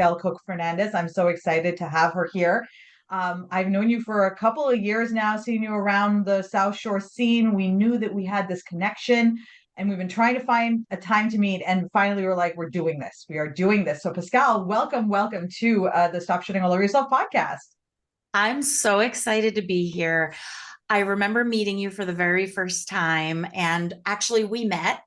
Pascale Cook-Fernandes. I'm so excited to have her here. I've known you for a couple of years now, seen you around the South Shore scene. We knew that we had this connection and we've been trying to find a time to meet. And finally, we're like, we're doing this. We are doing this. So, Pascale, welcome to the Stop Shitting All Over Yourself podcast. I'm so excited to be here. I remember meeting you for the very first time, and actually we met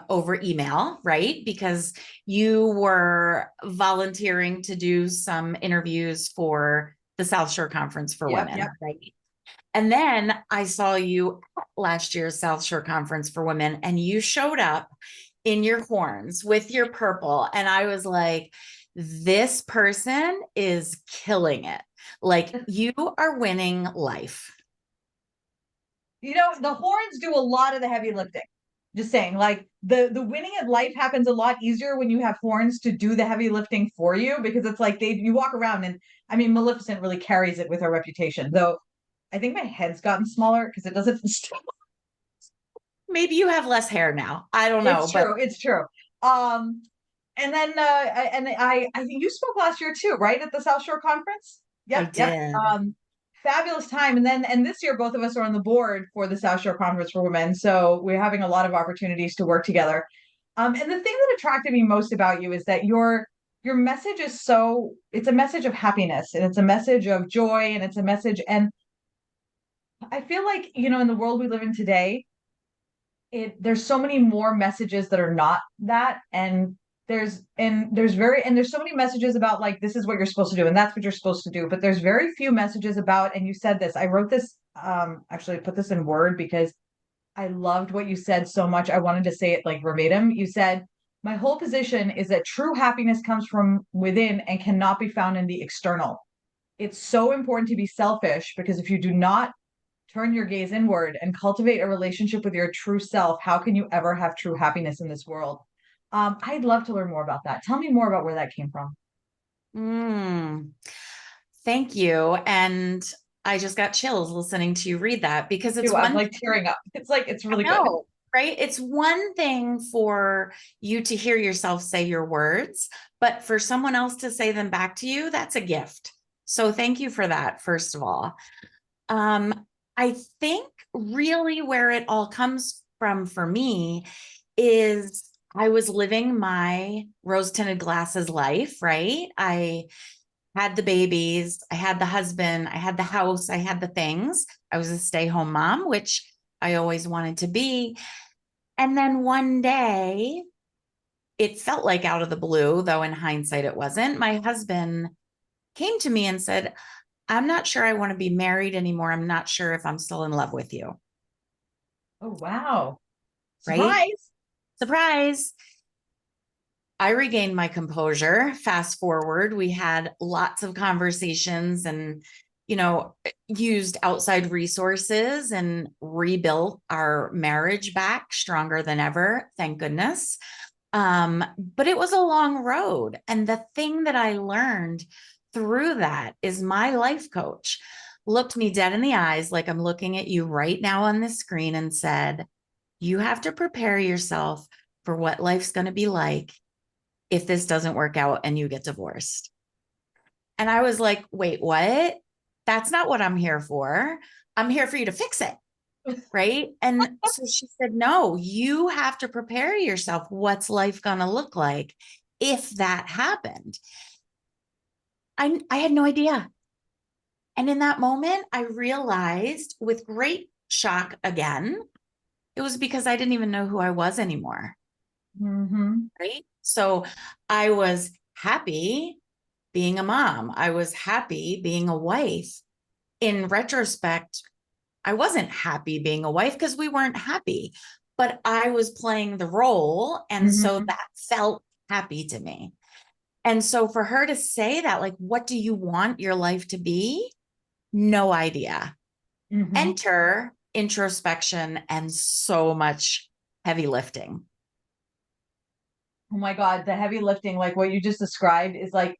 over email, right? Because you were volunteering to do some interviews for the South Shore Conference for Women, right? And then I saw you at last year's South Shore Conference for Women, and you showed up in your horns with your purple. And I was like, this person is killing it. Like, you are winning life. You know, the horns do a lot of the heavy lifting. Just saying, like the winning at life happens a lot easier when you have horns to do the heavy lifting for you, because it's like you walk around and I mean Maleficent really carries it with her reputation. Though I think my head's gotten smaller because it doesn't Maybe you have less hair now. I don't know, it's true. It's true. And then I think you spoke last year too, right? At the South Shore Conference. I Yep. did. Fabulous time. And this year both of us are on the board for the South Shore Conference for Women. So we're having a lot of opportunities to work together. And the thing that attracted me most about you is that your message is it's a message of happiness and it's a message of joy and it's a message. And I feel like, you know, in the world we live in today, there's so many more messages that are not that. And there's so many messages about like this is what you're supposed to do and that's what you're supposed to do, but there's very few messages about, and you said this, I wrote this, actually put this in Word because I loved what you said so much. I wanted to say it like verbatim. You said, my whole position is that true happiness comes from within and cannot be found in the external. It's so important to be selfish because if you do not turn your gaze inward and cultivate a relationship with your true self, how can you ever have true happiness in this world? I'd love to learn more about that. Tell me more about where that came from. Thank you. And I just got chills listening to you read that because I'm like tearing up. It's like, it's really good. Right? It's one thing for you to hear yourself say your words, but for someone else to say them back to you, that's a gift. So thank you for that, first of all. I think really where it all comes from for me is I was living my rose-tinted glasses life, right? I had the babies, I had the husband, I had the house, I had the things. I was a stay-home mom, which I always wanted to be. And then one day, it felt like out of the blue, though in hindsight it wasn't. My husband came to me and said, I'm not sure I want to be married anymore. I'm not sure if I'm still in love with you. Oh, wow. Right? Surprise. Surprise. I regained my composure. Fast forward, we had lots of conversations and, you know, used outside resources and rebuilt our marriage back stronger than ever. Thank goodness. But it was a long road. And the thing that I learned through that is my life coach looked me dead in the eyes, like I'm looking at you right now on the screen, and said, you have to prepare yourself for what life's going to be like if this doesn't work out and you get divorced. And I was like, wait, what? That's not what I'm here for. I'm here for you to fix it. Right. And so she said, no, you have to prepare yourself. What's life going to look like if that happened? I had no idea. And in that moment, I realized with great shock again, it was because I didn't even know who I was anymore. Right. So I was happy being a mom. I was happy being a wife. In retrospect, I wasn't happy being a wife because we weren't happy, but I was playing the role. And so that felt happy to me. And so for her to say that, like, what do you want your life to be? No idea. Enter introspection and so much heavy lifting. Oh my God, the heavy lifting, like what you just described is like,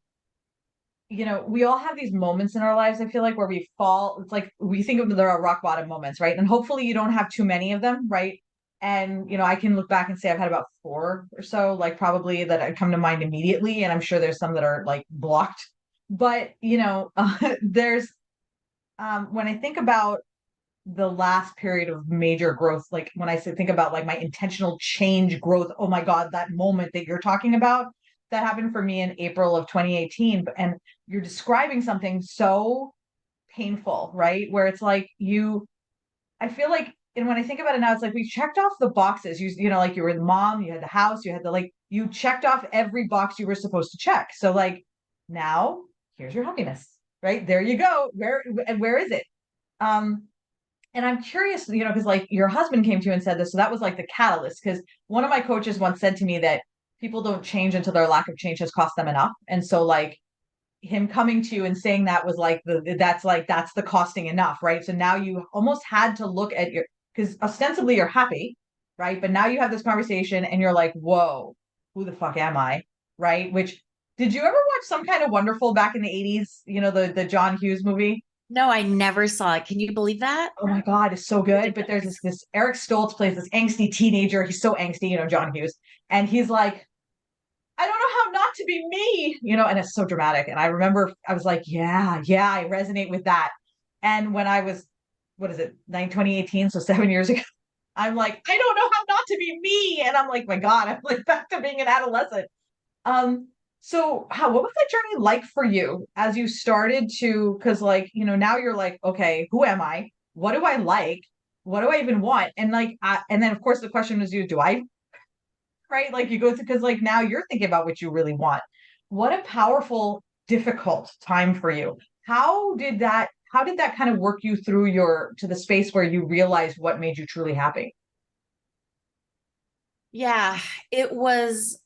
you know, we all have these moments in our lives, I feel like, where we fall. It's like we think of there are rock bottom moments, right? And hopefully you don't have too many of them, right? And, I can look back and say I've had about four or so, like probably that come to mind immediately. And I'm sure there's some that are like blocked. But, there's, when I think about the last period of major growth, like when I say think about like my intentional change growth, oh my God, that moment that you're talking about, that happened for me in April of 2018. And you're describing something so painful, right? Where it's like I feel like, and when I think about it now, it's like we checked off the boxes. Like you were the mom, you had the house, you had you checked off every box you were supposed to check. So like now, here's your happiness, right? There you go. Where is it? Um, and I'm curious, because like your husband came to you and said this, so that was like the catalyst. Because one of my coaches once said to me that people don't change until their lack of change has cost them enough. And so like him coming to you and saying that was like that's the costing enough, right? So now you almost had to look at because ostensibly you're happy, right? But now you have this conversation and you're like, whoa, who the fuck am I? Right? Which did you ever watch Some Kind of Wonderful back in the 80s? The John Hughes movie? No, I never saw it. Can you believe that? Oh my God, it's so good. But there's this Eric Stoltz plays this angsty teenager. He's so angsty, John Hughes. And he's like, I don't know how not to be me, and it's so dramatic. And I remember I was like, yeah, yeah, I resonate with that. And when I was, what is it, 2018, so 7 years ago, I'm like, I don't know how not to be me. And I'm like, my God, I'm like back to being an adolescent. What was that journey like for you as you started to, because like, now you're like, okay, who am I? What do I like? What do I even want? And like, and then of course the question was, do I, right? Like you go through, because like now you're thinking about what you really want. What a powerful, difficult time for you. How did that kind of work you through to the space where you realized what made you truly happy? Yeah, it was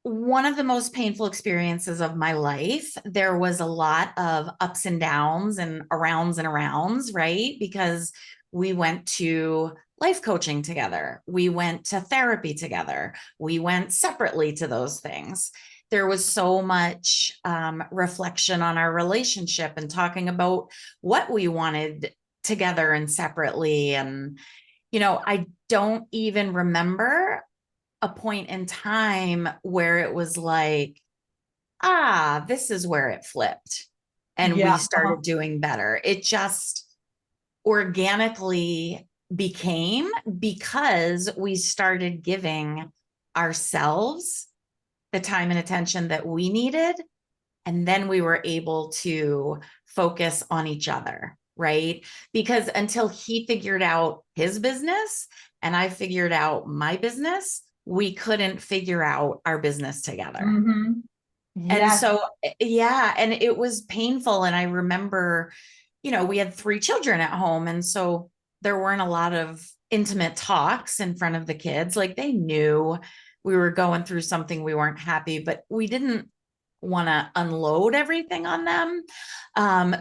one of the most painful experiences of my life. There was a lot of ups and downs and arounds, right? Because we went to life coaching together, we went to therapy together, we went separately to those things. There was so much reflection on our relationship and talking about what we wanted together and separately. And, I don't even remember a point in time where it was like, this is where it flipped and we Yeah. started doing better. It just organically became because we started giving ourselves the time and attention that we needed. And then we were able to focus on each other, right? Because until he figured out his business and I figured out my business, we couldn't figure out our business together. Mm-hmm. And Yes. so, yeah, and it was painful. And I remember, we had three children at home. And so there weren't a lot of intimate talks in front of the kids. Like they knew we were going through something, we weren't happy, but we didn't want to unload everything on them.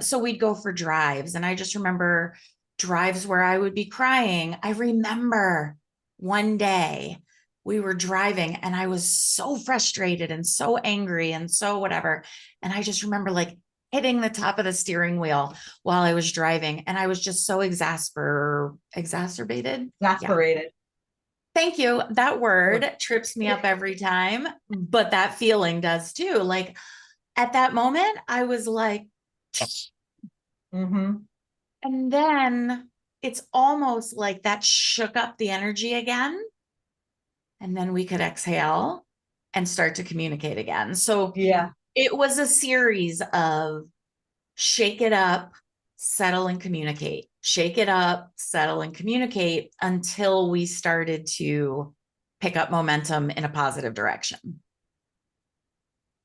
So we'd go for drives. And I just remember drives where I would be crying. I remember one day we were driving and I was so frustrated and so angry and so whatever. And I just remember like hitting the top of the steering wheel while I was driving. And I was just so exacerbated. Yeah. Exasperated. Thank you. That word trips me up every time, but that feeling does too. Like at that moment, I was like, Mm-hmm. and then it's almost like that shook up the energy again. And then we could exhale and start to communicate again. So Yeah. it was a series of shake it up, settle and communicate, shake it up, settle and communicate until we started to pick up momentum in a positive direction.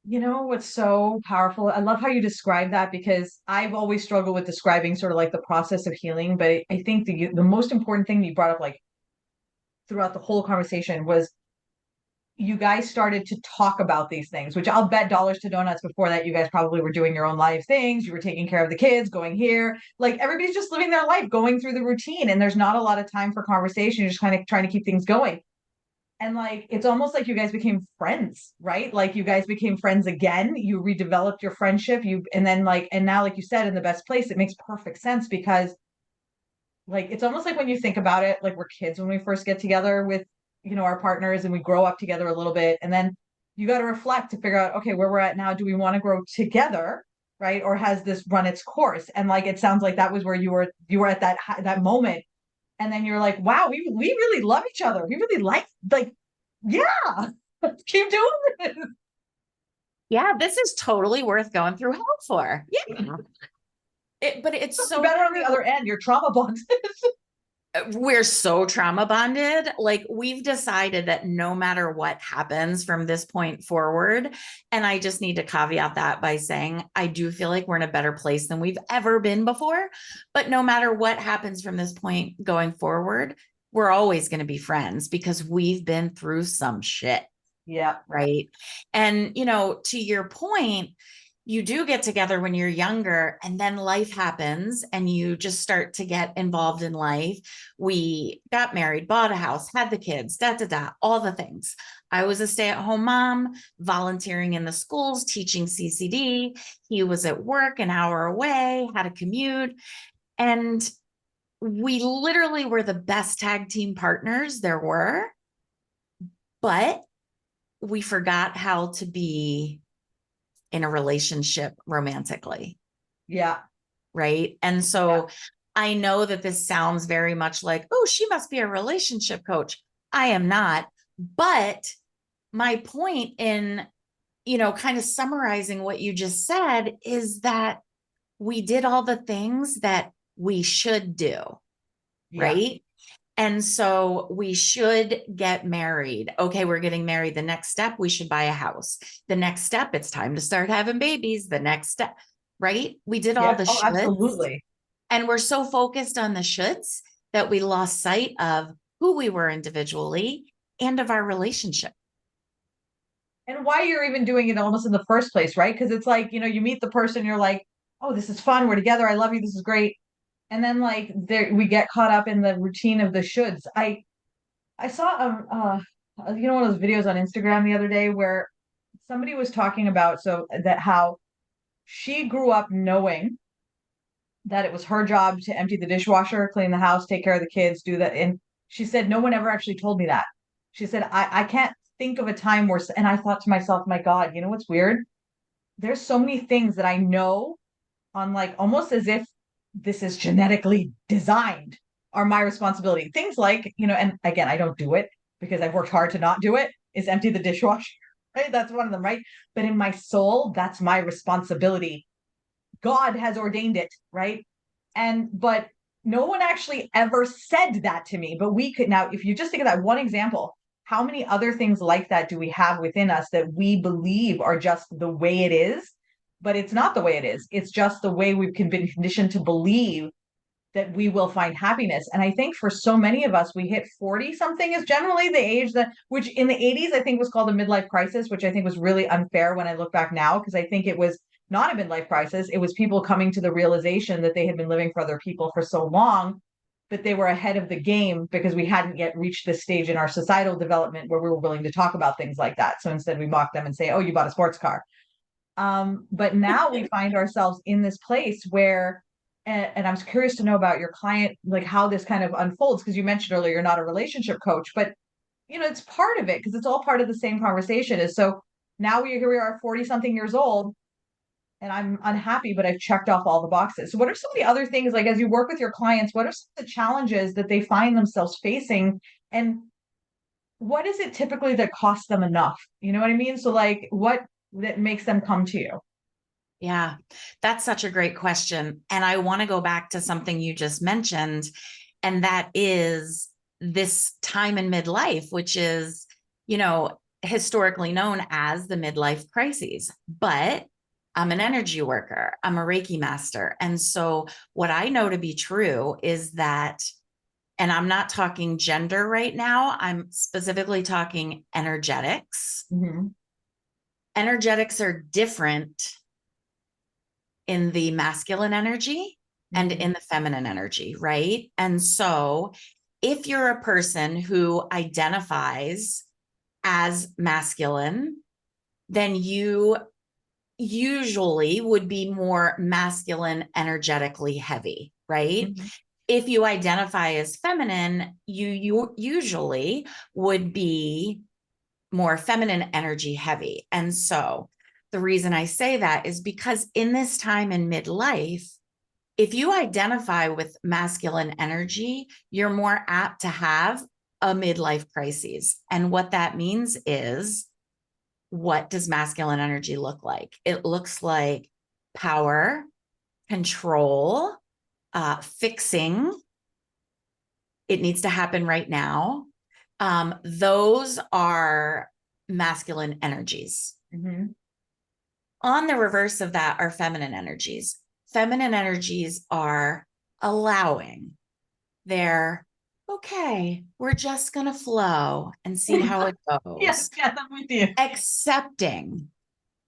You know what's so powerful? I love how you describe that because I've always struggled with describing sort of like the process of healing. But I think the most important thing you brought up, like throughout the whole conversation, was you guys started to talk about these things, which I'll bet dollars to donuts before that you guys probably were doing your own life things. You were taking care of the kids, going here. Like everybody's just living their life, going through the routine, and there's not a lot of time for conversation. You're just kind of trying to keep things going. And like it's almost like you guys became friends, right? Like you guys became friends again. You redeveloped your friendship. And then like and now, like you said, in the best place, it makes perfect sense because like it's almost like when you think about it, like we're kids when we first get together with, our partners and we grow up together a little bit. And then you got to reflect to figure out, okay, where we're at now, do we want to grow together? Right. Or has this run its course? And like it sounds like that was where you were at that moment. And then you're like, wow, we really love each other. We really like, yeah, keep doing this. Yeah, this is totally worth going through hell for. Yeah. But it's You so better on the true. other end, your trauma bonded. We're so trauma bonded. Like we've decided that no matter what happens from this point forward, and I just need to caveat that by saying, I do feel like we're in a better place than we've ever been before. But no matter what happens from this point going forward, we're always going to be friends because we've been through some shit. Yeah. Right. And, to your point, you do get together when you're younger and then life happens and you just start to get involved in life. We got married, bought a house, had the kids, all the things. I was a stay-at-home mom, volunteering in the schools, teaching CCD. He was at work an hour away, had a commute. And we literally were the best tag team partners there were, but we forgot how to be in a relationship romantically. Yeah. Right. And Yeah. so I know that this sounds very much like, oh, she must be a relationship coach. I am not. But my point in, kind of summarizing what you just said is that we did all the things that we should do. Yeah. Right. And so we should get married. Okay, we're getting married. The next step, we should buy a house. The next step, it's time to start having babies. The next step, right? We did all Yeah. the Oh, shoulds absolutely. and we're so focused on the shoulds that we lost sight of who we were individually and of our relationship. And why you're even doing it almost in the first place, right? Because it's like, you meet the person, you're like, oh, this is fun. We're together. I love you. This is great. And then like there we get caught up in the routine of the shoulds. I saw one of those videos on Instagram the other day where somebody was talking about so that how she grew up knowing that it was her job to empty the dishwasher, clean the house, take care of the kids, do that. And she said, no one ever actually told me that. She said, I can't think of a time where, and I thought to myself, my God, you know what's weird? There's so many things that I know on like almost as if this is genetically designed are my responsibility. Things like, and again, I don't do it because I've worked hard to not do it, is empty the dishwasher, right? That's one of them, right? But in my soul, that's my responsibility. God has ordained it, right? But no one actually ever said that to me. But we could now, if you just think of that one example, how many other things like that do we have within us that we believe are just the way it is? But it's not the way it is. It's just the way we've been conditioned to believe that we will find happiness. And I think for so many of us, we hit 40 something is generally the age that, which in the 80s, I think was called a midlife crisis, which I think was really unfair when I look back now, because I think it was not a midlife crisis. It was people coming to the realization that they had been living for other people for so long that they were ahead of the game because we hadn't yet reached this stage in our societal development where we were willing to talk about things like that. So instead, we mock them and say, oh, you bought a sports car. But now we find ourselves in this place where, and I'm curious to know about your client, like how this kind of unfolds, because you mentioned earlier you're not a relationship coach, but it's part of it because it's all part of the same conversation. Is so now here we are 40 something years old and I'm unhappy, but I've checked off all the boxes. So what are some of the other things, like as you work with your clients, what are some of the challenges that they find themselves facing? And what is it typically that costs them enough? You know what I mean? So like what that makes them come to you? Yeah, that's such a great question. And I want to go back to something you just mentioned, and that is this time in midlife, which is, historically known as the midlife crises. But I'm an energy worker, I'm a Reiki master. And so, what I know to be true is that, and I'm not talking gender right now, I'm specifically talking energetics. Mm-hmm. Energetics are different in the masculine energy and Mm-hmm. in the feminine energy, right? And so if you're a person who identifies as masculine, then you usually would be more masculine energetically heavy, right? Mm-hmm. If you identify as feminine, you usually would be more feminine energy heavy. And so the reason I say that is because in this time in midlife, if you identify with masculine energy, you're more apt to have a midlife crisis. And what that means is, what does masculine energy look like? It looks like power, control, fixing. It needs to happen right now. Those are masculine energies. Mm-hmm. On the reverse of that are feminine energies. Feminine energies are allowing. They're okay, we're just going to flow and see how it Yes, goes. yes, I'm with you. Accepting,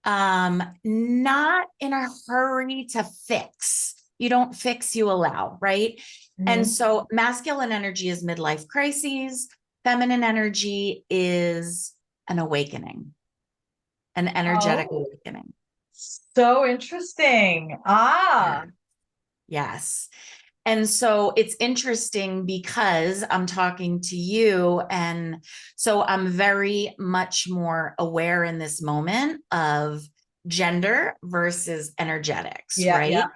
not in a hurry to fix. You don't fix, you allow, right? And Mm-hmm. so masculine energy is midlife crises. Feminine energy is an awakening, an energetic Oh, awakening. so interesting. Yeah. Ah, Yes. And so it's interesting because I'm talking to you. And so I'm very much more aware in this moment of gender versus energetics, yeah, yeah, right?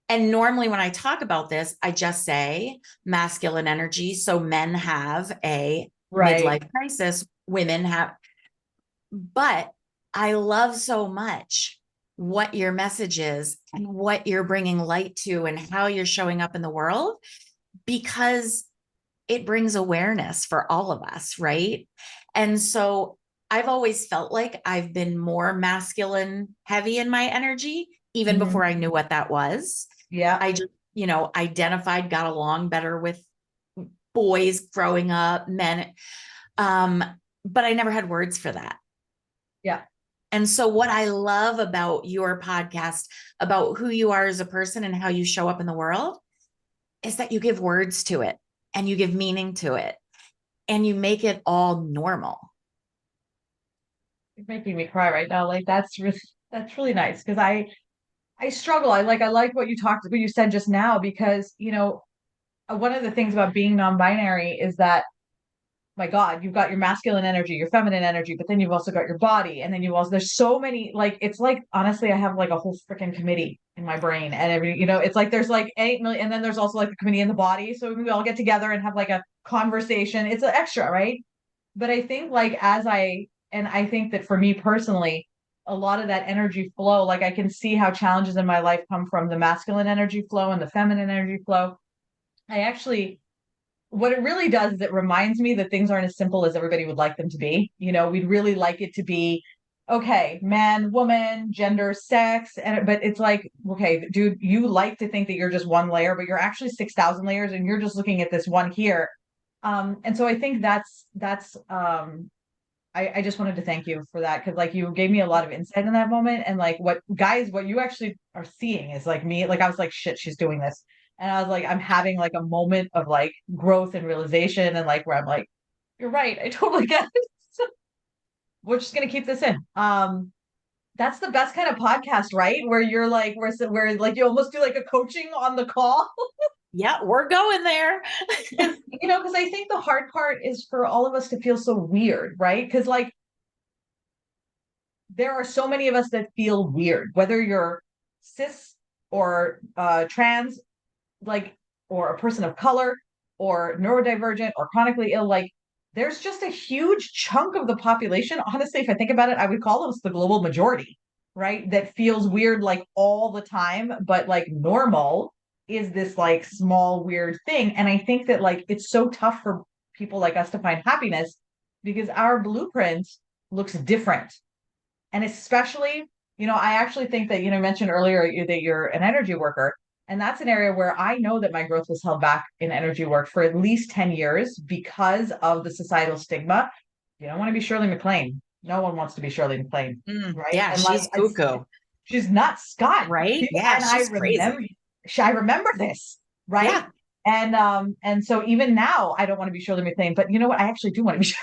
And normally when I talk about this, I just say masculine energy. So men have a right. midlife crisis, women have, but I love so much what your message is and what you're bringing light to and how you're showing up in the world, because it brings awareness for all of us, right? And so I've always felt like I've been more masculine heavy in my energy, even Mm-hmm. before I knew what that was. Yeah, I just, identified, got along better with boys growing up, men. Um, but I never had words for that. yeah. And so what I love about your podcast, about who you are as a person and how you show up in the world, is that you give words to it and you give meaning to it and you make it all normal. You're making me cry right now. Like that's really nice because I struggle. I like what you said just now because, one of the things about being non-binary is that, my God, you've got your masculine energy, your feminine energy, but then you've also got your body. And then there's so many, like, it's like, honestly, I have like a whole freaking committee in my brain and it's like there's like 8 million, and then there's also like the committee in the body. So we all get together and have like a conversation. It's an extra, right? But I think and I think that for me personally, a lot of that energy flow, like I can see how challenges in my life come from the masculine energy flow and the feminine energy flow. I actually, what it really does is it reminds me that things aren't as simple as everybody would like them to be. We'd really like it to be, okay, man, woman, gender, sex, but it's like, okay, dude, you like to think that you're just one layer, but you're actually 6,000 layers, and you're just looking at this one here. And so I think I just wanted to thank you for that, because like you gave me a lot of insight in that moment, and like what you actually are seeing is like me, like I was like, shit, she's doing this. And I was like, I'm having like a moment of like growth and realization, and like where I'm like, you're right, I totally get it. We're just gonna keep this in. That's the best kind of podcast, right? Where you're like, where like you almost do like a coaching on the call. Yeah, we're going there. Because I think the hard part is for all of us to feel so weird, right? Because like there are so many of us that feel weird, whether you're cis or trans, like, or a person of color or neurodivergent or chronically ill. Like, there's just a huge chunk of the population. Honestly, if I think about it, I would call us the global majority, right? That feels weird like all the time, but like normal is this like small weird thing. And I think that like it's so tough for people like us to find happiness because our blueprint looks different. And especially, I actually think that, mentioned earlier that you're an energy worker. And that's an area where I know that my growth was held back in energy work for at least 10 years because of the societal stigma. You don't want to be Shirley MacLaine. No one wants to be Shirley MacLaine, right? Yeah, And like, she's cuckoo, she's nuts, Scott. right? Yeah, And she's crazy. I remember this, right? Yeah, And so even now, I don't want to be Shirley MacLaine, but you know what? I actually do want to be Shirley.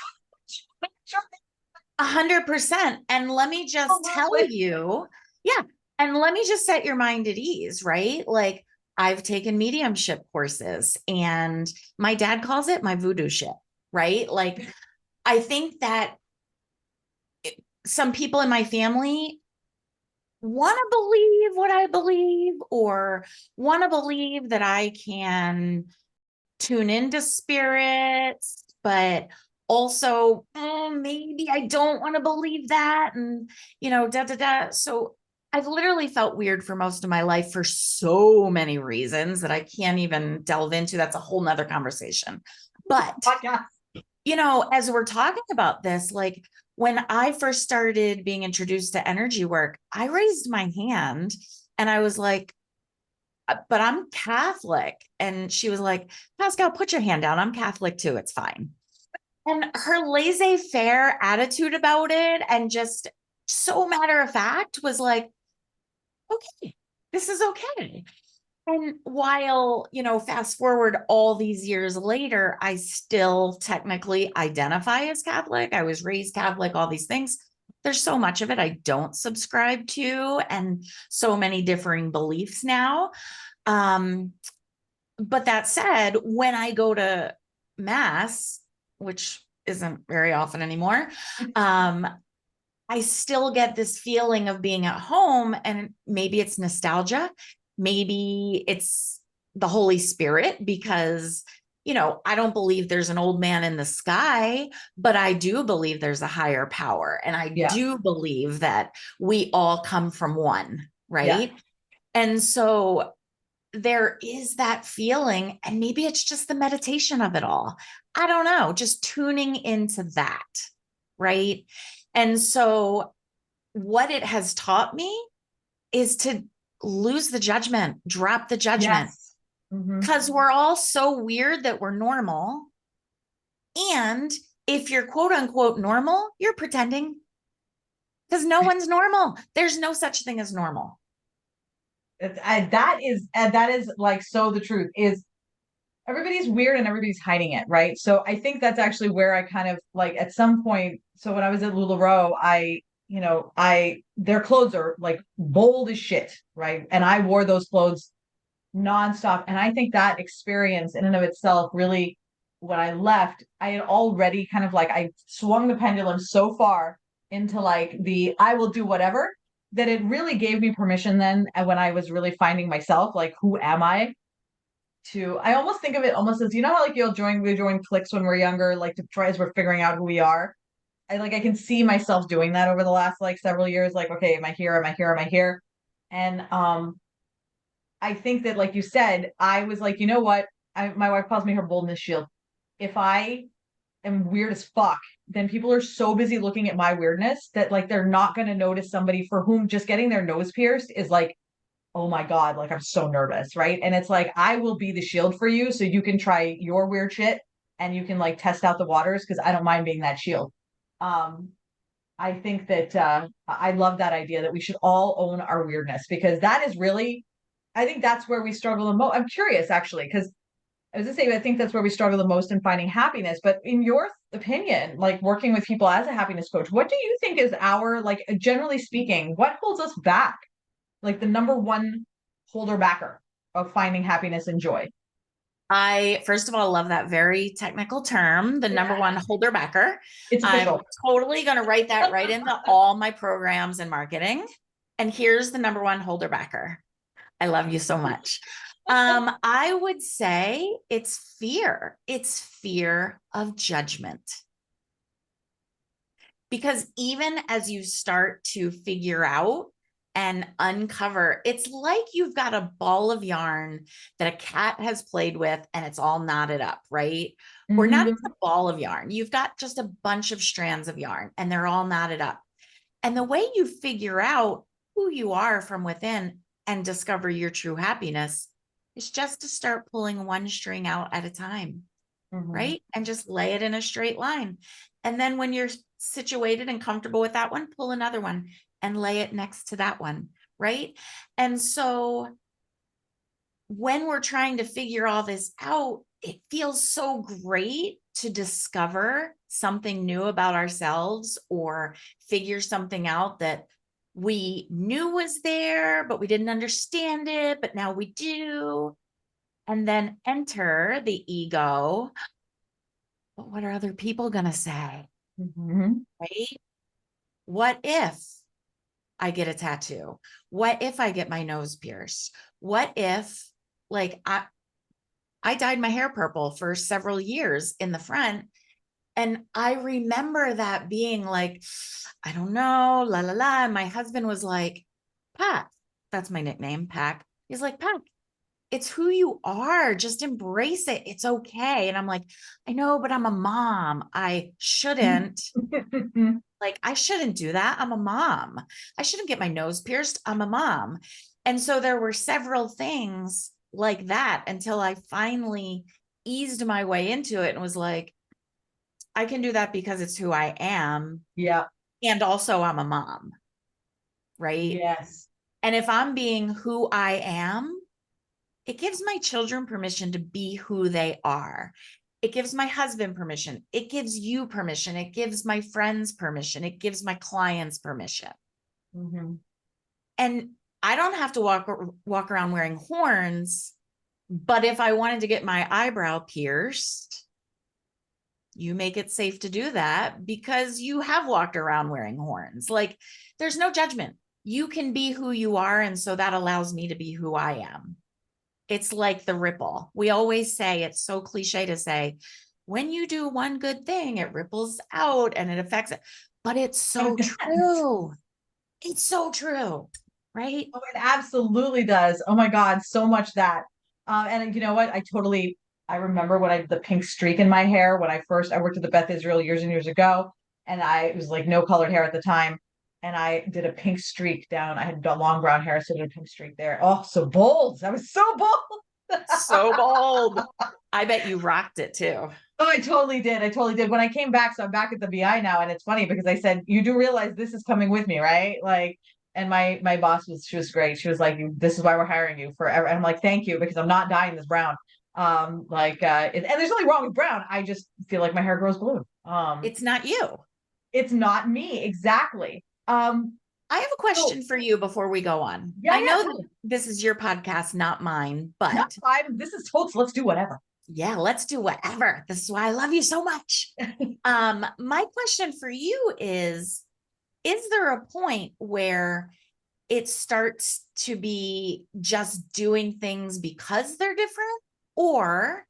100%. And let me just tell you, yeah. And let me just set your mind at ease, right? Like, I've taken mediumship courses, and my dad calls it my voodoo shit, right? Like, I think that some people in my family want to believe what I believe, or want to believe that I can tune into spirits, but also maybe I don't want to believe that. And, da, da, da. So I've literally felt weird for most of my life for so many reasons that I can't even delve into. That's a whole nother conversation. But, Podcast. as we're talking about this, like when I first started being introduced to energy work, I raised my hand and I was like, but I'm Catholic. And she was like, Pascale, put your hand down. I'm Catholic too. It's fine. And her laissez-faire attitude about it, and just so matter of fact, was like, okay, this is okay. And while, fast forward all these years later, I still technically identify as Catholic. I was raised Catholic, all these things. There's so much of it I don't subscribe to, and so many differing beliefs now. But that said, when I go to mass, which isn't very often anymore, I still get this feeling of being at home, and maybe it's nostalgia. Maybe it's the Holy Spirit, because, I don't believe there's an old man in the sky, but I do believe there's a higher power. And I Yeah. do believe that we all come from one, Yeah. right? And so there is that feeling, and maybe it's just the meditation of it all. I don't know, just tuning into that, right? And so what it has taught me is to lose the judgment, drop the judgment, Yes. Mm-hmm. because we're all so weird that we're normal. And if you're quote unquote normal, you're pretending, because no one's normal. There's no such thing as normal. That is like, so the truth is everybody's weird and everybody's hiding it, right? So I think that's actually where I kind of like at some point. So when I was at LuLaRoe, their clothes are like bold as shit, right? And I wore those clothes nonstop. And I think that experience in and of itself really, when I left, I had already kind of like, I swung the pendulum so far into like the I will do whatever, that it really gave me permission then. And when I was really finding myself, like, who am I? I almost think of it almost as, how like we join cliques when we're younger, like to try as we're figuring out who we are. I can see myself doing that over the last like several years. Like, okay, am I here? Am I here? Am I here? And I think that, like you said, I was like, you know what? My wife calls me her boldness shield. If I am weird as fuck, then people are so busy looking at my weirdness that like they're not going to notice somebody for whom just getting their nose pierced is like, oh my God, like I'm so nervous, right? And it's like, I will be the shield for you so you can try your weird shit and you can like test out the waters, because I don't mind being that shield. Um, I think that I love that idea that we should all own our weirdness, because that is really, I think that's where we struggle the most. I'm curious actually, because I was gonna say, I think that's where we struggle the most in finding happiness. But in your opinion, like working with people as a happiness coach, what do you think is our, like, generally speaking, what holds us back? Like the number one holder backer of finding happiness and joy? I, first of all, love that very technical term, the number one holder backer. It's I'm official. totally going to write that right into all my programs and marketing. And here's the number one holder backer. I love you so much. I would say it's fear. It's fear of judgment. Because even as you start to figure out and uncover, it's like you've got a ball of yarn that a cat has played with and it's all knotted up, right? Or not Mm-hmm. even a ball of yarn. You've got just a bunch of strands of yarn and they're all knotted up. And the way you figure out who you are from within and discover your true happiness is just to start pulling one string out at a time, Mm-hmm. right? And just lay it in a straight line. And then when you're situated and comfortable with that one, pull another one and lay it next to that one, right? And so when we're trying to figure all this out, it feels so great to discover something new about ourselves or figure something out that we knew was there, but we didn't understand it, but now we do. And then enter the ego. But what are other people going to say? Mhm. Right? What if I get a tattoo? What if I get my nose pierced? What if, like, I dyed my hair purple for several years in the front. And I remember that being like, I don't know, la la la. And my husband was like, Pat, that's my nickname, Pack. He's like, Pack, it's who you are. Just embrace it. It's okay. And I'm like, I know, but I'm a mom. I shouldn't. Like, I shouldn't do that. I'm a mom. I shouldn't get my nose pierced. I'm a mom. And so there were several things like that until I finally eased my way into it and was like, I can do that because it's who I am. Yeah. And also, I'm a mom. Right. Yes. And if I'm being who I am, it gives my children permission to be who they are. It gives my husband permission. It gives you permission. It gives my friends permission. It gives my clients permission. Mhm. And I don't have to walk around wearing horns, but if I wanted to get my eyebrow pierced, you make it safe to do that because you have walked around wearing horns. Like, there's no judgment. You can be who you are, and so that allows me to be who I am. It's like the ripple. We always say, it's so cliche to say, when you do one good thing, it ripples out and it affects it. But it's so true. It's so true, right? Oh, it absolutely does. Oh my God, so much that. And you know what? I remember when the pink streak in my hair when I worked at the Beth Israel years and years ago, and it was like no colored hair at the time, and I did a pink streak down. I had long brown hair, so I did a pink streak there. Oh, so bold! I was so bold. So bold. I bet you rocked it too. Oh, I totally did. I totally did. When I came back, so I'm back at the BI now, and it's funny because I said, "You do realize this is coming with me, right?" Like, and my boss she was great. She was like, "This is why we're hiring you forever." And I'm like, "Thank you," because I'm not dyeing this brown. And there's nothing wrong with brown. I just feel like my hair grows blue. It's not you. It's not me exactly. I have a So question for you before we go on. yeah, I yeah, know totally. that this is your podcast, not mine, No, but this is totes. Let's do whatever. yeah, let's do whatever. This is why I love you so much. My question for you is there a point where it starts to be just doing things because they're different? Or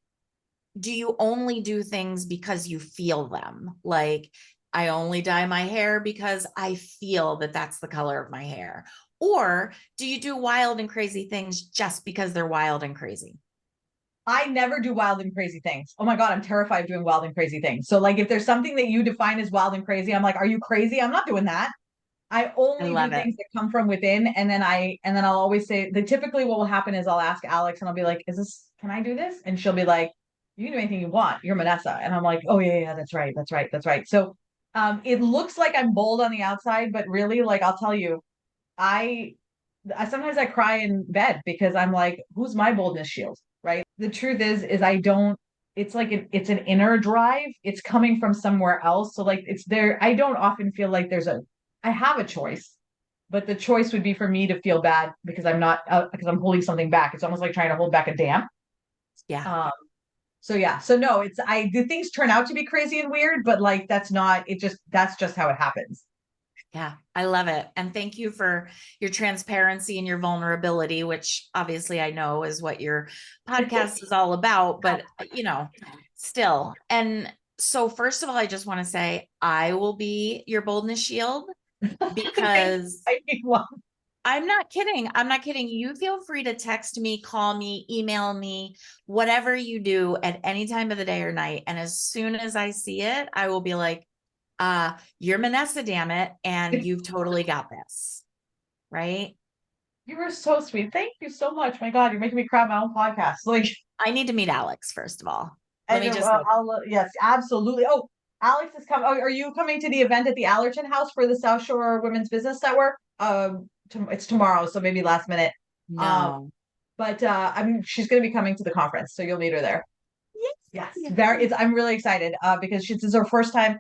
do you only do things because you feel them? Like, I only dye my hair because I feel that that's the color of my hair. Or do you do wild and crazy things just because they're wild and crazy? I never do wild and crazy things. Oh my God, I'm terrified of doing wild and crazy things. So, like, if there's something that you define as wild and crazy, I'm like, are you crazy? I'm not doing that. I I only do love it. things that come from within, and then I'll always say that typically what will happen is I'll ask Alex and I'll be like, can I do this? And she'll be like, you can do anything you want. You're Manessa. And I'm like, oh yeah, that's right. That's right. That's right. So it looks like I'm bold on the outside, but really, like, I'll tell you, I I sometimes I cry in bed because I'm like, who's my boldness shield? Right. The truth is I don't, it's like it's an inner drive. It's coming from somewhere else. So like it's there. I don't often feel like I have a choice, but the choice would be for me to feel bad because I'm not, because I'm holding something back. It's almost like trying to hold back a dam. Yeah. Um, so yeah. So no, the things turn out to be crazy and weird, but like that's just how it happens. Yeah, I love it. And thank you for your transparency and your vulnerability, which obviously I know is what your podcast is all about, but still. And so first of all, I just want to say I will be your boldness shield because I need one. I'm not kidding. I'm not kidding. You feel free to text me, call me, email me, whatever you do at any time of the day or night. And as soon as I see it, I will be like, you're Manessa, damn it. And you've totally got this. Right. You were so sweet. Thank you so much. My God, you're making me cry my own podcast. Like, I need to meet Alex, first of all. Let and me just say, yes, absolutely. Oh, Alex is coming. Oh, are you coming to the event at the Allerton House for the South Shore Women's Business Network? It's tomorrow, so maybe last minute. Um, no. but she's going to be coming to the conference, so you'll meet her there. Yes. Yes, Yes. I'm really excited because this is her first time.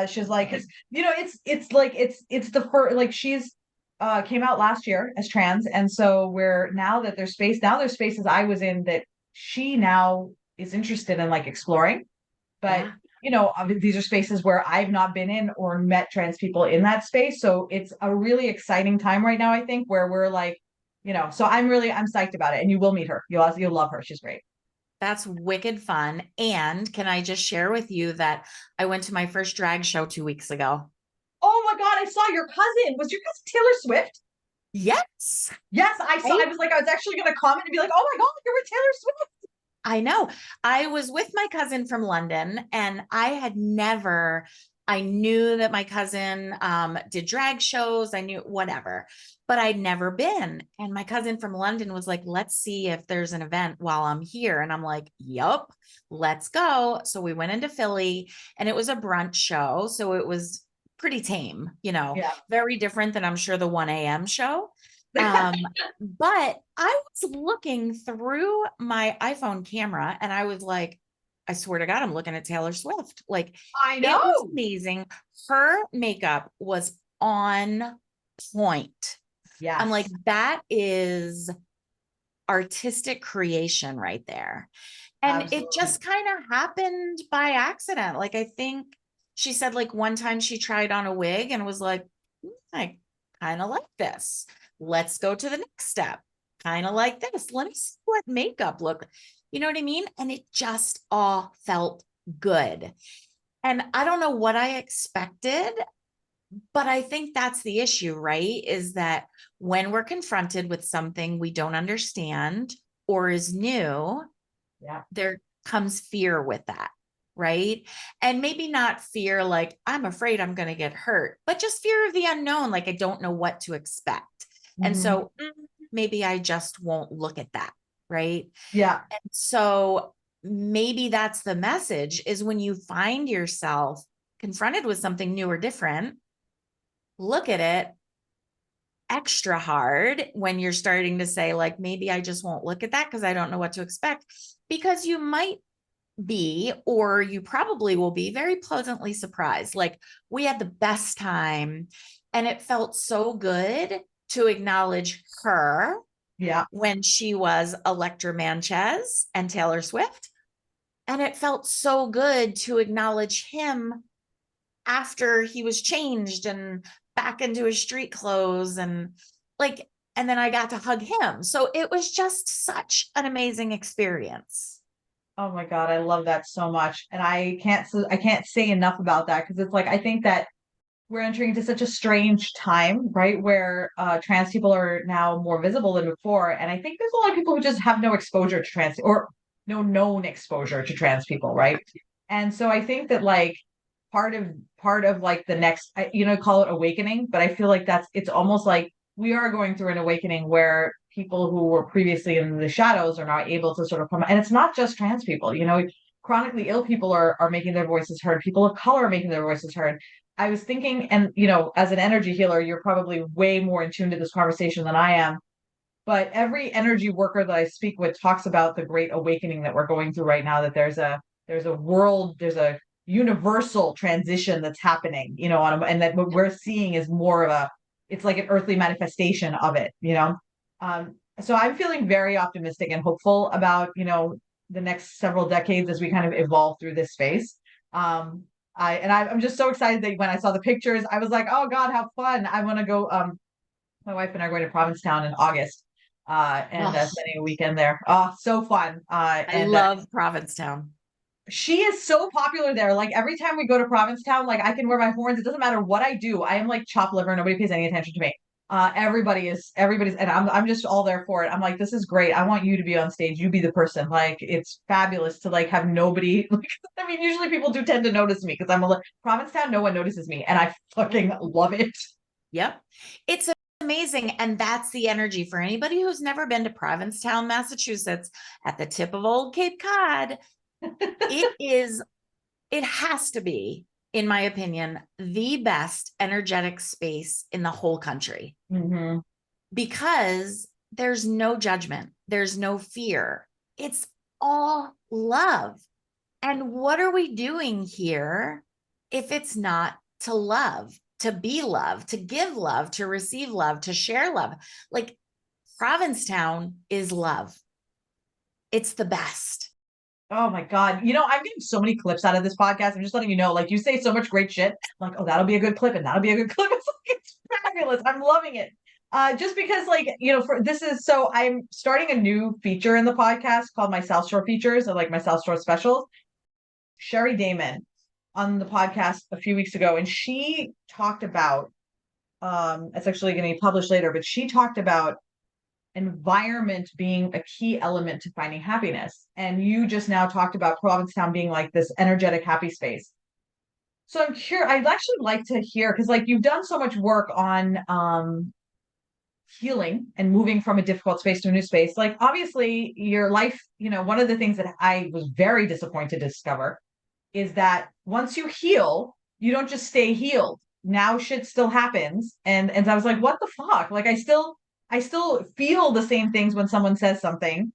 She's like, it's like it's the first like she's came out last year as trans, and so we're now there's spaces I was in that she now is interested in like exploring. But Yeah. these are spaces where I've not been in or met trans people in that space. So it's a really exciting time right now, I think, where we're like, so I'm psyched about it. And you will meet her. You'll love her. She's great. That's wicked fun. And can I just share with you that I went to my first drag show 2 weeks ago? Oh my God, I saw your cousin. Was your cousin Taylor Swift? Yes. Yes, I saw. Right? I was like, I was actually going to comment and be like, oh my God, you're with Taylor Swift. I know. I was with my cousin from London and I knew that my cousin did drag shows. I knew whatever, but I'd never been. And my cousin from London was like, let's see if there's an event while I'm here. And I'm like, yup, let's go. So we went into Philly and it was a brunch show. So it was pretty tame, Yeah. very different than I'm sure the 1 a.m. show. Um, but I was looking through my iPhone camera and I was like, I swear to God, I'm looking at Taylor Swift. Like I it was know. amazing. Her makeup was on point. I'm like, Yes. that is artistic creation right there. And it Absolutely. just kind of happened by accident. Like I think she said like one time she tried on a wig and was like, I kind of like this. Let's go to the next step. Kind of like this. Let me see what makeup look. You know what I mean? And it just all felt good. And I don't know what I expected, but I think that's the issue, right? Is that when we're confronted with something we don't understand or is new, Yeah. there comes fear with that, right? And maybe not fear like I'm afraid I'm going to get hurt, but just fear of the unknown, like I don't know what to expect. And Mhm. so maybe I just won't look at that, right? Yeah. And so maybe that's the message is when you find yourself confronted with something new or different, look at it extra hard when you're starting to say like maybe I just won't look at that because I don't know what to expect, because you might be, or you probably will be very pleasantly surprised. Like we had the best time and it felt so good to acknowledge her Yeah. when she was Electra Manchez and Taylor Swift. And it felt so good to acknowledge him after he was changed and back into his street clothes and like, and then I got to hug him. So it was just such an amazing experience. Oh my God, I love that so much. And I can't say enough about that because it's like I think that we're entering into such a strange time, right? Where trans people are now more visible than before. And I think there's a lot of people who just have no exposure to trans or no known exposure to trans people, right? And so I think that like part of part of like the next call it awakening, but I feel like it's almost like we are going through an awakening where people who were previously in the shadows are now able to sort of come, and it's not just trans people, chronically ill people are making their voices heard, people of color are making their voices heard. I was thinking, and as an energy healer, you're probably way more in tune to this conversation than I am, but every energy worker that I speak with talks about the great awakening that we're going through right now, that there's a universal transition that's happening, and that what we're seeing is more of it's like an earthly manifestation of it. So I'm feeling very optimistic and hopeful about, the next several decades as we kind of evolve through this space. I'm just so excited that when I saw the pictures, I was like, oh God, how fun. I want to go. My wife and I are going to Provincetown in August, and Oh, spending a weekend there. Oh, so fun. I And love Provincetown. she is so popular there. Like every time we go to Provincetown, like I can wear my horns. It doesn't matter what I do. I am like chopped liver. Nobody pays any attention to me. Everybody's, and I'm just all there for it. I'm like, this is great. I want you to be on stage. You be the person. Like it's fabulous to like have nobody. Like, I mean, usually people do tend to notice me because Provincetown. No one notices me, and I fucking love it. Yep. It's amazing. And that's the energy for anybody who's never been to Provincetown, Massachusetts, at the tip of Old Cape Cod. It has to be, in my opinion, the best energetic space in the whole country Mm-hmm. because there's no judgment, there's no fear. It's all love. And what are we doing here if it's not to love? to be love, to give love, to receive love, to share love. Like Provincetown is love. It's the best. Oh my God. You know, I'm getting so many clips out of this podcast. I'm just letting you know, like you say so much great shit. I'm like, oh, that'll be a good clip and that'll be a good clip. It's like it's fabulous. I'm loving it. Just because like, you know, for this is so I'm starting a new feature in the podcast called my South Shore features or like my South Shore specials. Sherry Damon on the podcast a few weeks ago, and she talked about it's actually going to be published later, but she talked about environment being a key element to finding happiness. And you just now talked about Provincetown being like this energetic happy space. So I'm curious, I'd actually like to hear because like you've done so much work on healing and moving from a difficult space to a new space. Like obviously your life, you know, one of the things that I was very disappointed to discover is that once you heal, you don't just stay healed. Now shit still happens. And I was like, what the fuck? Like I still feel the same things when someone says something.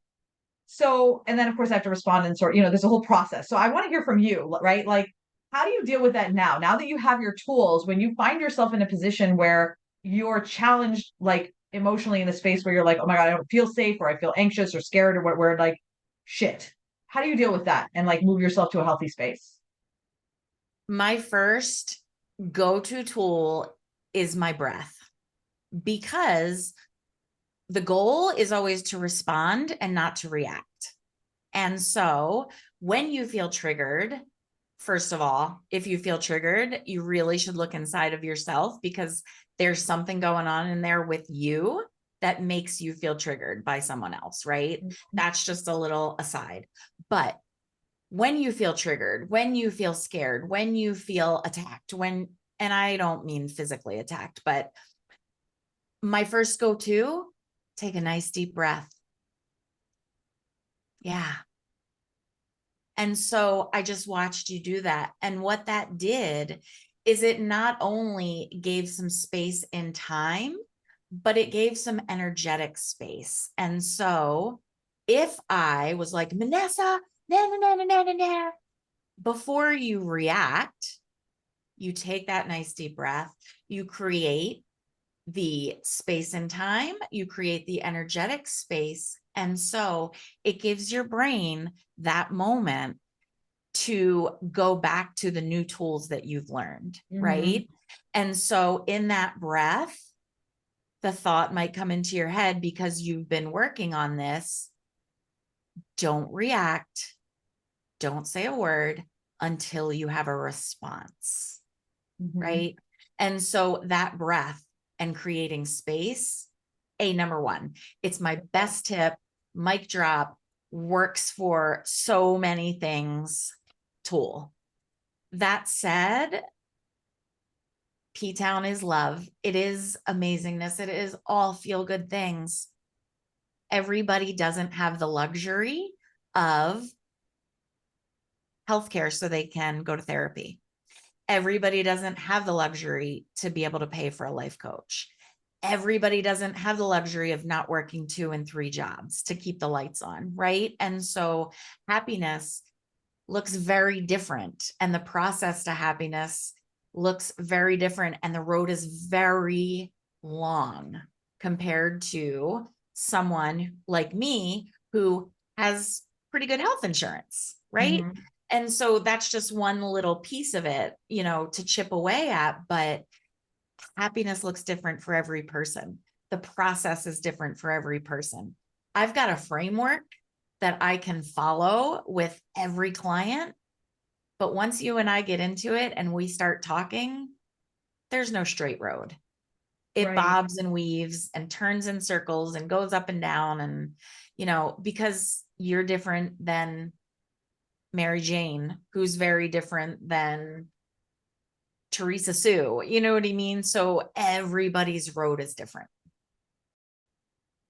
So, and then of course I have to respond and sort, you know, there's a whole process. So I want to hear from you, right? Like, how do you deal with that now? Now that you have your tools, when you find yourself in a position where you're challenged, like emotionally in a space where you're like, oh my God, I don't feel safe or I feel anxious or scared or what, where like, shit, how do you deal with that and like move yourself to a healthy space? My first go-to tool is my breath, because the goal is always to respond and not to react. And so when you feel triggered, first of all, if you feel triggered, you really should look inside of yourself, because there's something going on in there with you that makes you feel triggered by someone else, right? That's just a little aside. But when you feel triggered, when you feel scared, when you feel attacked, and I don't mean physically attacked, but my first go-to, take a nice deep breath. Yeah. And so I just watched you do that. And what that did is it not only gave some space in time, but it gave some energetic space. And so if I was like, Vanessa, na, na, na, na, na, na, na, before you react, you take that nice deep breath, you create the space and time, you create the energetic space. And so it gives your brain that moment to go back to the new tools that you've learned, right? And so in that breath, the thought might come into your head because you've been working on this. Don't react. Don't say a word until you have a response, right? And so that breath and creating space, number one, it's my best tip, mic drop, works for so many things tool. That said, P-Town is love. It is amazingness. It is all feel good things. Everybody doesn't have the luxury of healthcare so they can go to therapy. Everybody doesn't have the luxury to be able to pay for a life coach. Everybody doesn't have the luxury of not working 2 and 3 jobs to keep the lights on, right? And so happiness looks very different, and the process to happiness looks very different, and the road is very long compared to someone like me who has pretty good health insurance, right? And so that's just one little piece of it, you know, to chip away at, but happiness looks different for every person. The process is different for every person. I've got a framework that I can follow with every client, but once you and I get into it and we start talking, there's no straight road. It bobs and weaves and turns in circles and goes up and down, and, you know, because you're different than Mary Jane, who's very different than Teresa Sue, you know what I mean? So everybody's road is different.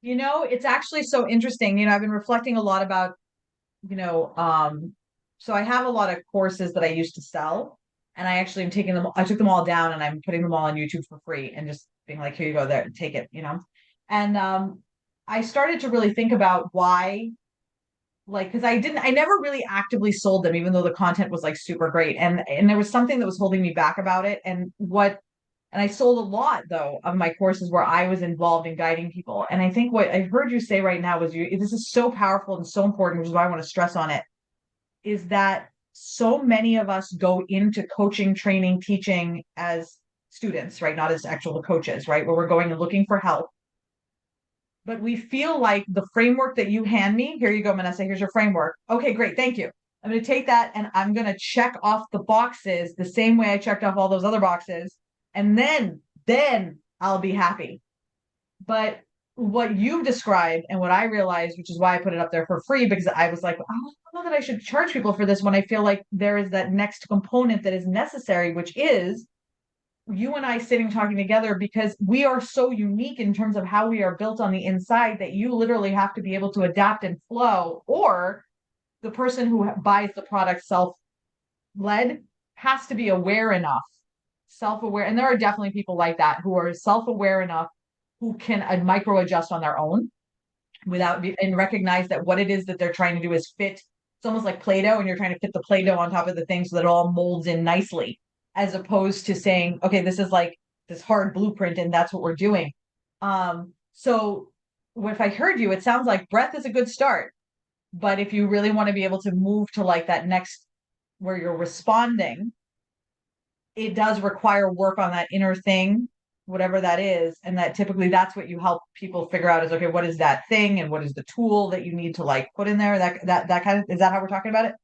You know, it's actually so interesting. You know, I've been reflecting a lot about, you know, so I have a lot of courses that I used to sell, and I actually am taking them, I took them all down and I'm putting them all on YouTube for free and just being like, here you go, there, take it, you know. And I started to really think about why, like, because I never really actively sold them, even though the content was like super great. And there was something that was holding me back about it. And what And I sold a lot though of my courses where I was involved in guiding people. And I think what I heard you say right now was this is so powerful and so important, which is why I want to stress on it, is that so many of us go into coaching, training, teaching as students, right? Not as actual coaches, right? Where we're going and looking for help. But we feel like the framework that you hand me, here you go, Manessa, here's your framework. Okay, great, thank you. I'm going to take that and I'm going to check off the boxes the same way I checked off all those other boxes. And then I'll be happy. But what you've described and what I realized, which is why I put it up there for free, because I was like, I don't know that I should charge people for this when I feel like there is that next component that is necessary, which is you and I sitting talking together because we are so unique in terms of how we are built on the inside that you literally have to be able to adapt and flow, or the person who buys the product self-led has to be aware enough, self-aware. And there are definitely people like that who are self-aware enough who can micro adjust on their own without and recognize that what it is that they're trying to do is fit. It's almost like Play-Doh, and you're trying to fit the Play-Doh on top of the thing so that it all molds in nicely, as opposed to saying, okay, this is like this hard blueprint, and that's what we're doing. So if I heard you, it sounds like breath is a good start. But if you really want to be able to move to like that next where you're responding, it does require work on that inner thing, whatever that is. And that typically that's what you help people figure out is, okay, what is that thing and what is the tool that you need to like put in there? That kind of, is that how we're talking about it?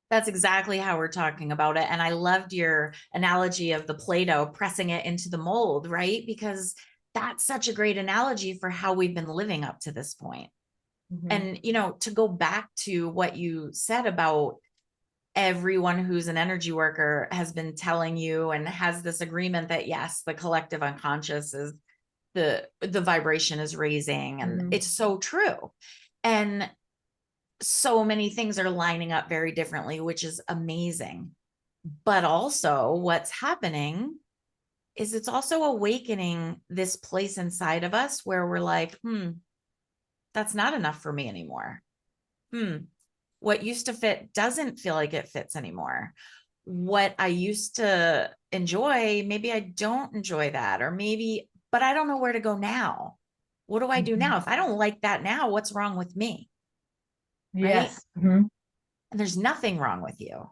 That's exactly how we're talking about it. And I loved your analogy of the Play-Doh pressing it into the mold, right? Because that's such a great analogy for how we've been living up to this point. Mm-hmm. And, to go back to what you said about everyone who's an energy worker has been telling you and has this agreement that yes, the collective unconscious is the vibration is raising, and Mm-hmm. it's so true. And so many things are lining up very differently, which is amazing. But also what's happening is it's also awakening this place inside of us where we're like, that's not enough for me anymore. What used to fit doesn't feel like it fits anymore. What I used to enjoy, maybe I don't enjoy that, or maybe, but I don't know where to go now. What do I do Mm-hmm. now? If I don't like that now, what's wrong with me? Right? Yes. Mm-hmm. And there's nothing wrong with you.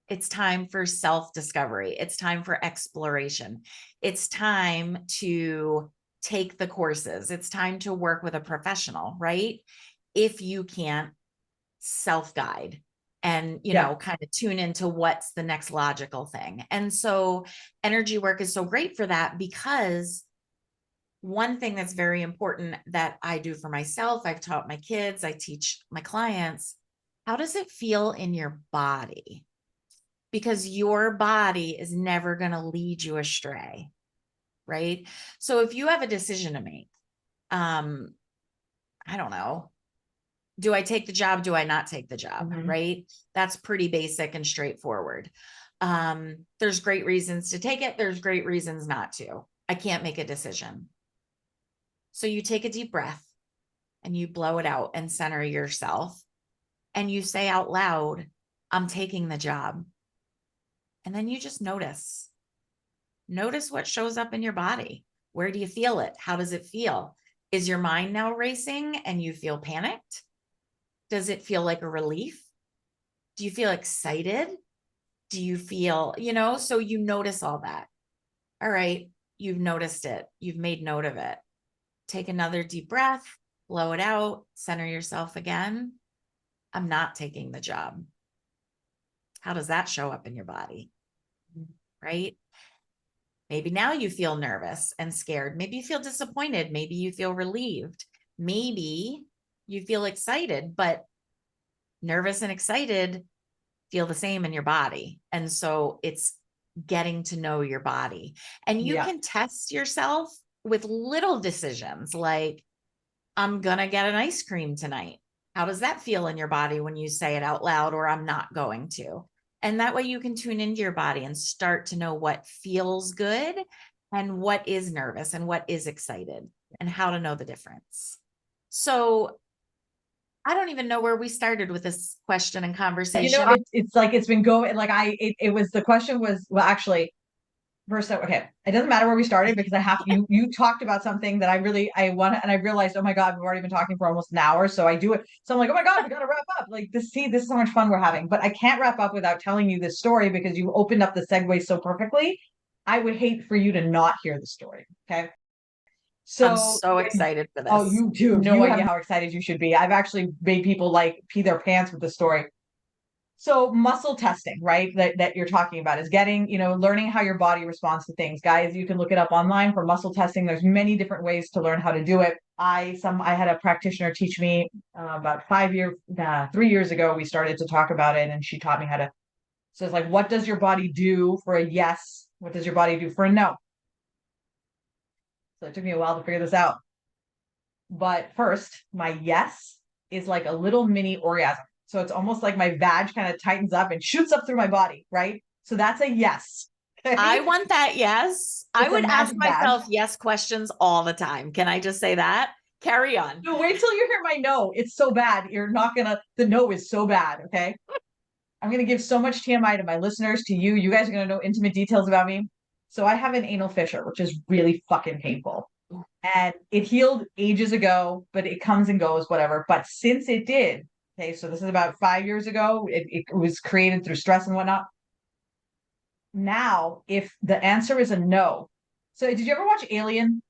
It's time for self-discovery. It's time for exploration. It's time to take the courses. It's time to work with a professional, right? If you can't self-guide and, Yeah. kind of tune into what's the next logical thing. And so energy work is so great for that, because one thing that's very important that I do for myself, I've taught my kids, I teach my clients, how does it feel in your body? Because your body is never going to lead you astray, right? So if you have a decision to make, I don't know, do I take the job? Do I not take the job? Mm-hmm. Right? That's pretty basic and straightforward. There's great reasons to take it. There's great reasons not to. I can't make a decision. So you take a deep breath and you blow it out and center yourself. And you say out loud, I'm taking the job. And then you just notice. Notice what shows up in your body. Where do you feel it? How does it feel? Is your mind now racing and you feel panicked? Does it feel like a relief? Do you feel excited? Do you feel, so you notice all that. All right, you've noticed it. You've made note of it. Take another deep breath, blow it out, center yourself again. I'm not taking the job. How does that show up in your body? Right? Maybe now you feel nervous and scared. Maybe you feel disappointed. Maybe you feel relieved. Maybe you feel excited, but nervous and excited feel the same in your body. And so it's getting to know your body. And you Yeah. can test yourself with little decisions like, I'm going to get an ice cream tonight. How does that feel in your body when you say it out loud, or I'm not going to? And that way you can tune into your body and start to know what feels good and what is nervous and what is excited and how to know the difference. So I don't even know where we started with this question and You conversation. know, it's like it's been going like it was the question was well actually first okay it doesn't matter where we started because I have you talked about something that I want and I realized oh my god we've already been talking for almost an hour so I do it so I'm like oh my god we gotta wrap up like this is how much fun we're having but I can't wrap up without telling you this story because you opened up the segue so perfectly. I would hate for you to not hear the story. Okay. I'm So, so excited for oh, this. you do. No idea how excited you should be. I've actually made people like pee their pants with the story. So, muscle testing, right? That you're talking about is getting, learning how your body responds to things. Guys, you can look it up online for muscle testing. There's many different ways to learn how to do it. I had a practitioner teach me about 3 years ago. We started to talk about it, and she taught me how to. So it's like, what does your body do for a yes? What does your body do for a no? So it took me a while to figure this out. But first, my yes is like a little mini orgasm. So it's almost like my vag kind of tightens up and shoots up through my body, right? So that's a yes. I Okay? want that. Yes. I It's a would ask magic vag. myself yes questions all the time. Can I just say that? Carry on. No, wait till you hear my no. It's so bad. You're not gonna, the no is so bad. Okay. I'm gonna give so much TMI to my listeners, to you. You guys are gonna know intimate details about me. So I have an anal fissure, which is really fucking painful. And it healed ages ago, but it comes and goes, whatever. But since it did, okay, so this is about 5 years ago, it was created through stress and whatnot. Now, if the answer is a no, so did you ever watch Alien?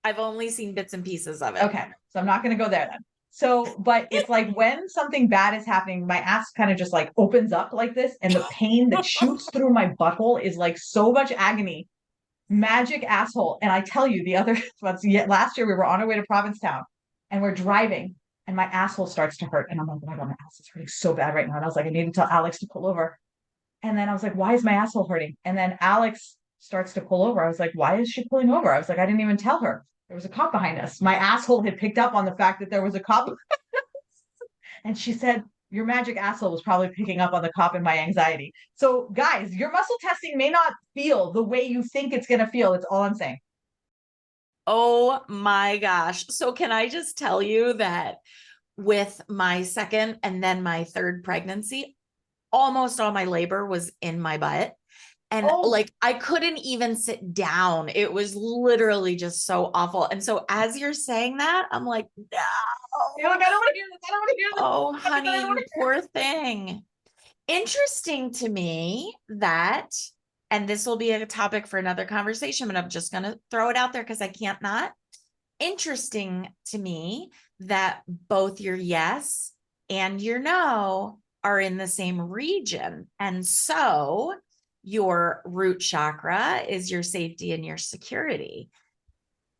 I've only seen bits and pieces of it. Okay, so I'm not going to go there then. So, but it's like when something bad is happening, my ass kind of just like opens up like this, and the pain that shoots through my butthole is like so much agony. Magic asshole. And I tell you, last year we were on our way to Provincetown and we're driving and my asshole starts to hurt. And I'm like, oh my God, my ass is hurting so bad right now. And I was like, I need to tell Alex to pull over. And then I was like, why is my asshole hurting? And then Alex starts to pull over. I was like, why is she pulling over? I was like, I didn't even tell her. There was a cop behind us. My asshole had picked up on the fact that there was a cop. And she said, your magic asshole was probably picking up on the cop and my anxiety. So, guys, your muscle testing may not feel the way you think it's going to feel. It's all I'm saying. Oh my gosh. So can I just tell you that with my second and then my third pregnancy, almost all my labor was in my butt. And like, I couldn't even sit down. It was literally just so awful. And so as you're saying that, I'm like, no. You're like, I don't want to hear this. I don't want to hear this. Oh, honey, you poor thing. Interesting to me that, and this will be a topic for another conversation, but I'm just going to throw it out there because I can't not. Interesting to me that both your yes and your no are in the same region. And so your root chakra is your safety and your security.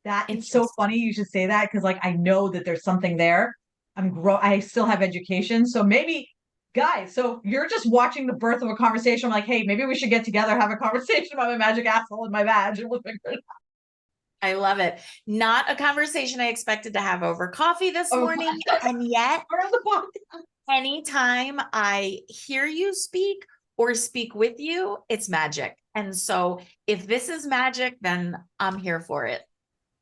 That is so funny you should say that because like I know that there's something there. I still have education. So maybe guys, so you're just watching the birth of a conversation. I'm like, hey, maybe we should get together, have a conversation about my magic asshole and my vag, and we'll figure it out. I love it. Not a conversation I expected to have over coffee this morning. And yet, anytime I hear you speak or speak with you, it's magic. And so if this is magic, then I'm here for it.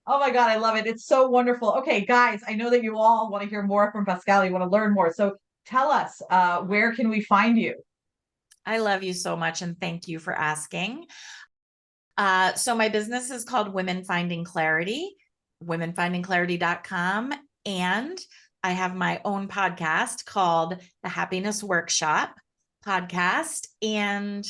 Oh my God, I love it. It's so wonderful. Okay, guys, I know that you all want to hear more from Pascale. You want to learn more. So tell us, where can we find you? I love you so much. And thank you for asking. So my business is called Women Finding Clarity, womenfindingclarity.com. And I have my own podcast called The Happiness Workshop podcast. And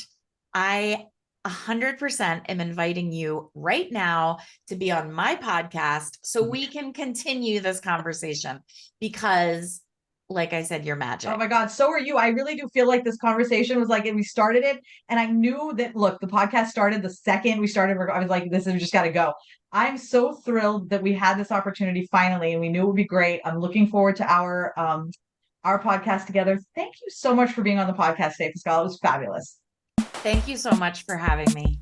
I 100% am inviting you right now to be on my podcast so we can continue this conversation because like I said, you're magic. Oh my God, so are you. I really do feel like this conversation was like, and we started it, and I knew that, look, the podcast started the second we started. I was like, we just got to go. I'm so thrilled that we had this opportunity finally, and we knew it would be great. I'm looking forward to our podcast together. Thank you so much for being on the podcast today, Pascale. It was fabulous. Thank you so much for having me.